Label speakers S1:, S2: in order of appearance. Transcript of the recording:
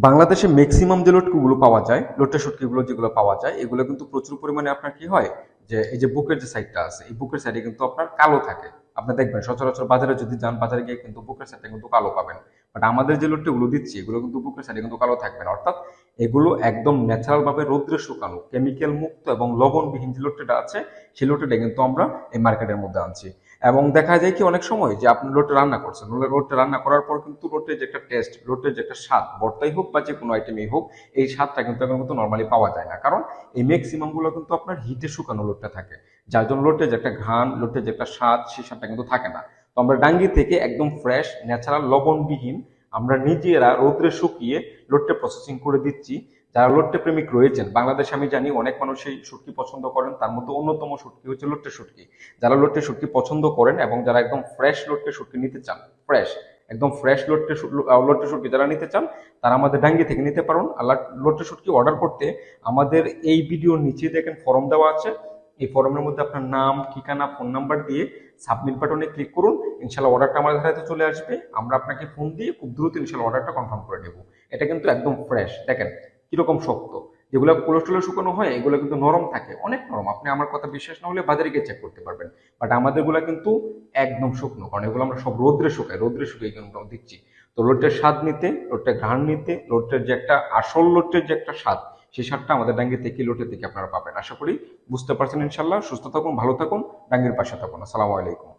S1: বাংলাদেশে ম্যাক্সিমাম যে লটকিগুলো পাওয়া যায়, লটে শুটকিগুলো যেগুলো পাওয়া যায়, এগুলো কিন্তু প্রচুর পরিমাণে আপনার কি হয় যে এই যে বুকের যে সাইডটা আছে, এই বুকের সাইডে কিন্তু আপনার কালো থাকে। আপনি দেখবেন সচরাচর বাজারে যদি যান, বাজারে গিয়ে কিন্তু বুকের সাইডটা কিন্তু কালো পাবেন। বাট আমাদের যে লট্টিগুলো দিচ্ছি, এগুলো কিন্তু বুকের সাইডে কিন্তু কালো থাকবে না। অর্থাৎ এগুলো একদম ন্যাচারাল ভাবে রোদ্রে শুকানো, কেমিক্যাল মুক্ত এবং লবণবিহীন যে লট্টিটা আছে, সেই লট্টিটা কিন্তু আমরা এই মার্কেটের মধ্যে আনছি। এবং দেখা যায় কি অনেক সময় যে আপনি লোটে রান্না করছেন, লোটে রান্না করার পর কিন্তু লোটের যে একটা টেস্ট, লোটের যে একটা স্বাদ, ভর্তাই হোক বা যে কোনো আইটেমই হোক, এই স্বাদটা কিন্তু এখন কিন্তু নর্মালি পাওয়া যায় না। কারণ এই ম্যাক্সিমাম গুলো কিন্তু আপনার হিটে শুকানো লোটটা থাকে, যার জন্য লোটের যে একটা ঘ্রাণ, লোটের যে একটা স্বাদ, সেই স্বাদটা কিন্তু থাকে না। তো আমরা ডাঙ্গি থেকে একদম ফ্রেশ ন্যাচারাল লবণবিহীন আমরা নিজেরা রোদ্রে শুকিয়ে লোটে প্রসেসিং করে দিচ্ছি। যারা লোট্টে প্রেমিক রয়েছেন বাংলাদেশে, আমি জানি অনেক মানুষই শুটকি পছন্দ করেন, তার মধ্যে অন্যতম শুটকি হচ্ছে লোট্টে শুটকি। যারা লোট্টে শুটকি পছন্দ করেন এবং যারা একদম ফ্রেশ লোট্টে শুটকি নিতে চান, ফ্রেশ একদম ফ্রেশ লোট্টে শুটকি যারা নিতে চান, তারা আমাদের ডাঙ্গি থেকে নিতে পারেন। আর লোট্টে শুটকি অর্ডার করতে আমাদের এই ভিডিওর নিচে দেখেন ফর্ম দেওয়া আছে, এই ফর্মের মধ্যে আপনার নাম, ঠিকানা, ফোন নাম্বার দিয়ে সাবমিট বাটনে ক্লিক করুন। ইনশাল্লাহ অর্ডারটা আমাদের হাতে চলে আসবে। আমরা আপনাকে ফোন দিয়ে খুব দ্রুত ইনশাল্লাহ অর্ডারটা কনফার্ম করে দেবো। এটা কিন্তু একদম ফ্রেশ, দেখেন কিরকম শক্ত। যেগুলো কোলেস্ট্রলে শুকানো হয় এগুলো কিন্তু নরম থাকে, অনেক নরম। আপনি আমার কথা বিশ্বাস না হলে বাজারে গিয়ে চেক করতে পারবেন। বাট আমাদেরগুলা কিন্তু একদম শুকনো, কারণ এগুলো আমরা সব রোদ্রে শুকাই, রোদ্রে শুকিয়ে কিন্তু দিচ্ছি। তো লোটের স্বাদ নিতে, লোটের ঘ্রাণ নিতে, লোটের যে একটা আসল লোটের যে একটা স্বাদ, সেই স্বাদটা আমাদের ডাঙ্গি থেকে, লোটে থেকে আপনারা পাবেন। আশা করি বুঝতে পারছেন। ইনশাল্লাহ সুস্থ থাকুন, ভালো থাকুন, ডাঙ্গির পাশে থাকুন। আসসালামু আলাইকুম।